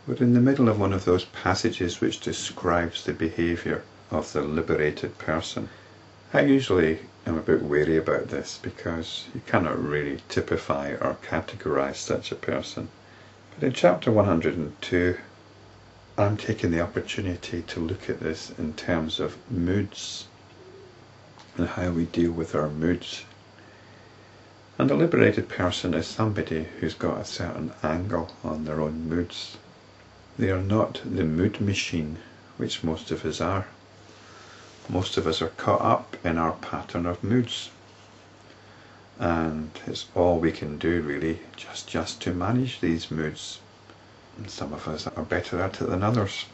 We're in the middle of one of those passages which describes the behaviour of the liberated person. I usually am a bit wary about this because you cannot really typify or categorise such a person. But in chapter 102, I'm taking the opportunity to look at this in terms of moods and how we deal with our moods. And a liberated person is somebody who's got a certain angle on their own moods. They are not the mood machine, which most of us are. Most of us are caught up in our pattern of moods. And it's all we can do really, just to manage these moods. And some of us are better at it than others.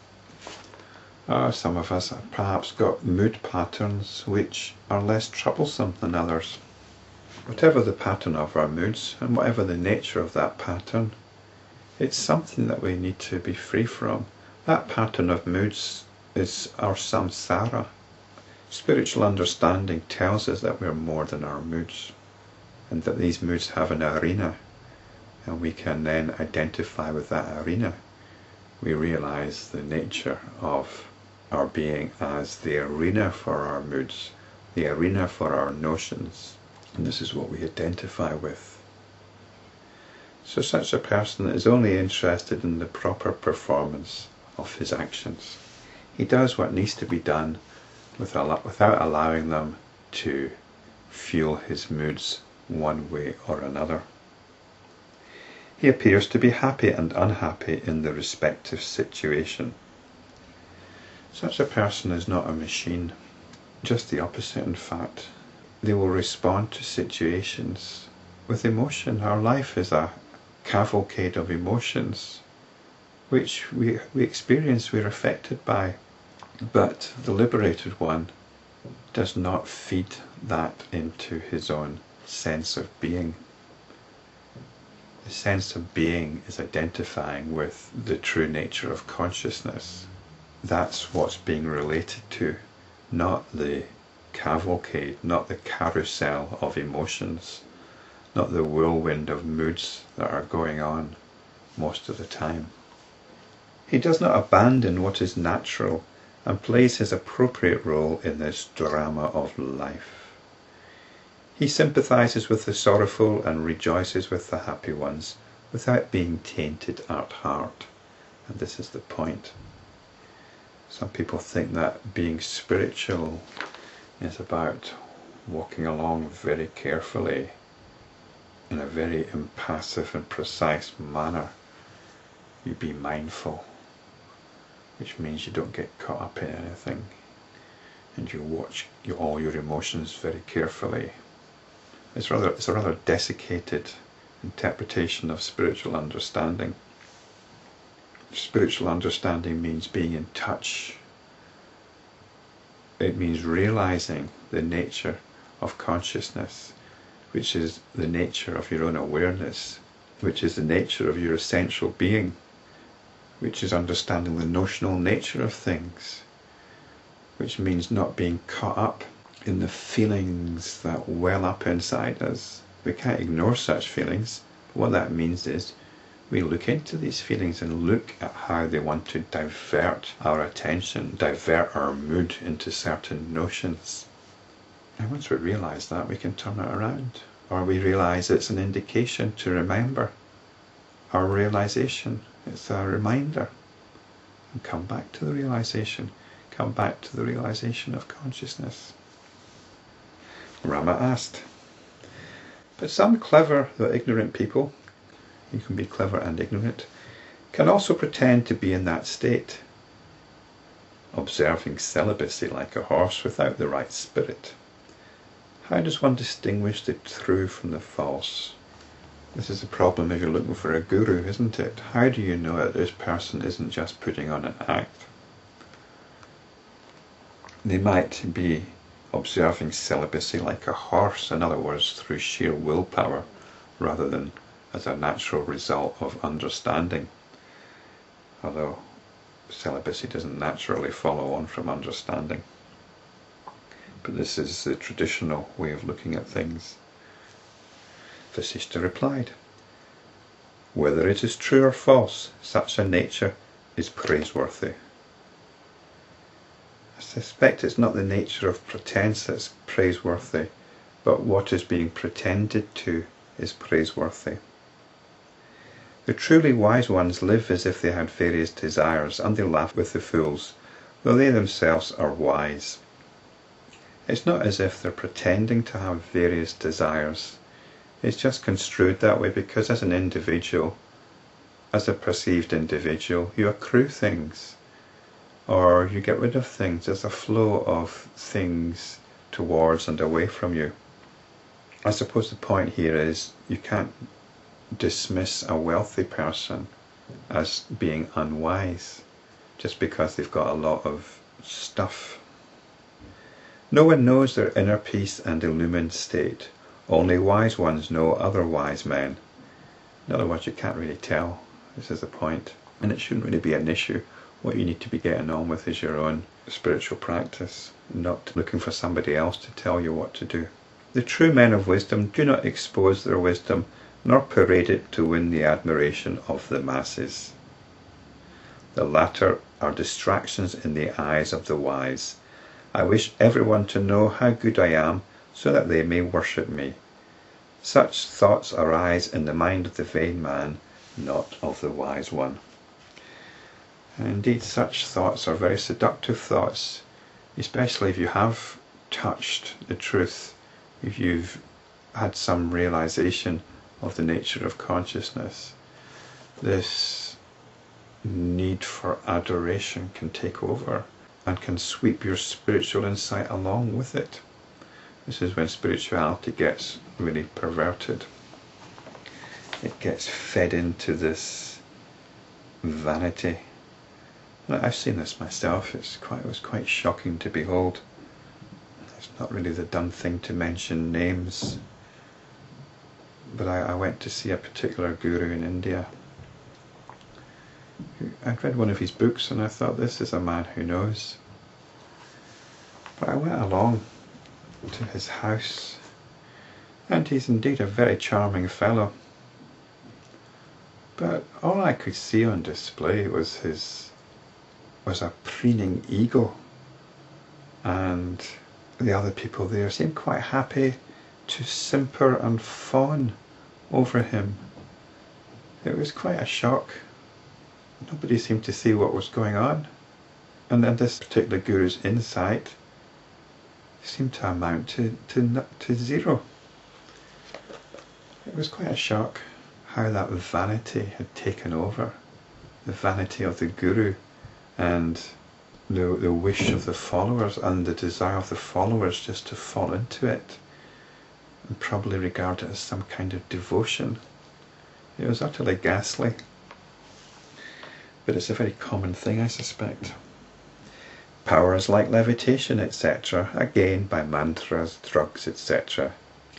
Some of us have perhaps got mood patterns which are less troublesome than others. Whatever the pattern of our moods, and whatever the nature of that pattern, it's something that we need to be free from. That pattern of moods is our samsara. Spiritual understanding tells us that we're more than our moods, and that these moods have an arena, and we can then identify with that arena. We realize the nature of our being as the arena for our moods, the arena for our notions, and this is what we identify with. So such a person is only interested in the proper performance of his actions. He does what needs to be done without allowing them to fuel his moods one way or another. He appears to be happy and unhappy in the respective situation. Such a person is not a machine, just the opposite in fact. They will respond to situations with emotion. Our life is a cavalcade of emotions which we experience, we're affected by. But the liberated one does not feed that into his own sense of being. The sense of being is identifying with the true nature of consciousness. That's what's being related to, not the cavalcade, not the carousel of emotions, not the whirlwind of moods that are going on most of the time. He does not abandon what is natural and plays his appropriate role in this drama of life. He sympathizes with the sorrowful and rejoices with the happy ones without being tainted at heart. And this is the point. Some people think that being spiritual is about walking along very carefully in a very impassive and precise manner. You be mindful, which means you don't get caught up in anything, and you watch all your emotions very carefully. It's a rather desiccated interpretation of spiritual understanding. Spiritual understanding means being in touch. It means realizing the nature of consciousness, which is the nature of your own awareness, which is the nature of your essential being, which is understanding the notional nature of things, which means not being caught up in the feelings that well up inside us. We can't ignore such feelings. What that means is we look into these feelings and look at how they want to divert our attention, divert our mood into certain notions. And once we realise that, we can turn it around. Or we realise it's an indication to remember our realisation. It's a reminder. And come back to the realisation. Come back to the realisation of consciousness. Rama asked, but some clever though ignorant people, you can be clever and ignorant, can also pretend to be in that state, observing celibacy like a horse without the right spirit. How does one distinguish the true from the false? This is a problem if you're looking for a guru, isn't it? How do you know that this person isn't just putting on an act? They might be observing celibacy like a horse, in other words, through sheer willpower, rather than as a natural result of understanding. Although celibacy doesn't naturally follow on from understanding. But this is the traditional way of looking at things. Vasistha replied, Whether it is true or false, such a nature is praiseworthy. I suspect it's not the nature of pretense that's praiseworthy, but what is being pretended to is praiseworthy. The truly wise ones live as if they had various desires, and they laugh with the fools, though they themselves are wise. It's not as if they're pretending to have various desires. It's just construed that way because as an individual, as a perceived individual, you accrue things, or you get rid of things. There's a flow of things towards and away from you. I suppose the point here is you can't dismiss a wealthy person as being unwise just because they've got a lot of stuff. No one knows their inner peace and illumined state. Only wise ones know other wise men. In other words, you can't really tell. This is the point. And it shouldn't really be an issue. What you need to be getting on with is your own spiritual practice, not looking for somebody else to tell you what to do. The true men of wisdom do not expose their wisdom, nor parade it to win the admiration of the masses. The latter are distractions in the eyes of the wise. I wish everyone to know how good I am, so that they may worship me. Such thoughts arise in the mind of the vain man, not of the wise one. And indeed, such thoughts are very seductive thoughts, especially if you have touched the truth, if you've had some realization of the nature of consciousness. This need for adoration can take over and can sweep your spiritual insight along with it. This is when spirituality gets really perverted. It gets fed into this vanity. I've seen this myself. It was quite shocking to behold. It's not really the done thing to mention names, but I went to see a particular guru in India. I'd read one of his books and I thought, this is a man who knows. But I went along to his house, and he's indeed a very charming fellow. But all I could see on display was a preening ego, and the other people there seemed quite happy to simper and fawn over him. It was quite a shock. Nobody seemed to see what was going on, and then this particular guru's insight seemed to amount to zero. It was quite a shock how that vanity had taken over, the vanity of the guru, and the wish of the followers and the desire of the followers just to fall into it and probably regard it as some kind of devotion. It was utterly ghastly, but it's a very common thing, I suspect. Powers like levitation, etc., again by mantras, drugs, etc.,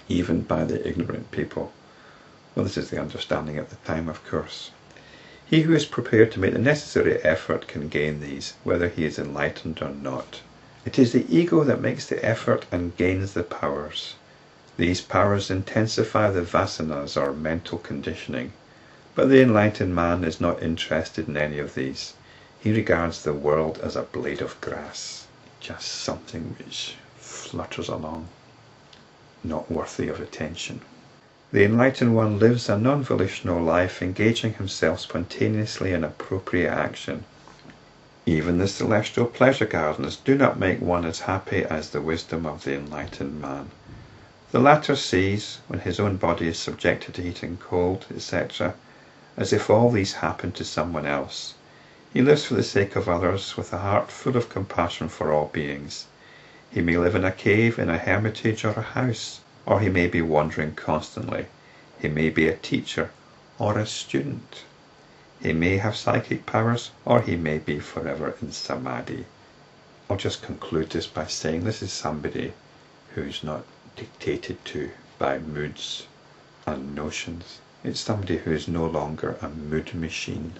even by the ignorant people. Well, this is the understanding at the time, of course. He who is prepared to make the necessary effort can gain these, whether he is enlightened or not. It is the ego that makes the effort and gains the powers. These powers intensify the vasanas, or mental conditioning, but the enlightened man is not interested in any of these. He regards the world as a blade of grass, just something which flutters along, not worthy of attention. The enlightened one lives a non-volitional life, engaging himself spontaneously in appropriate action. Even the celestial pleasure gardens do not make one as happy as the wisdom of the enlightened man. The latter sees, when his own body is subjected to heat and cold, etc., as if all these happened to someone else. He lives for the sake of others, with a heart full of compassion for all beings. He may live in a cave, in a hermitage, or a house, or he may be wandering constantly. He may be a teacher or a student. He may have psychic powers, or he may be forever in samadhi. I'll just conclude this by saying this is somebody who's not dictated to by moods and notions. It's somebody who is no longer a mood machine.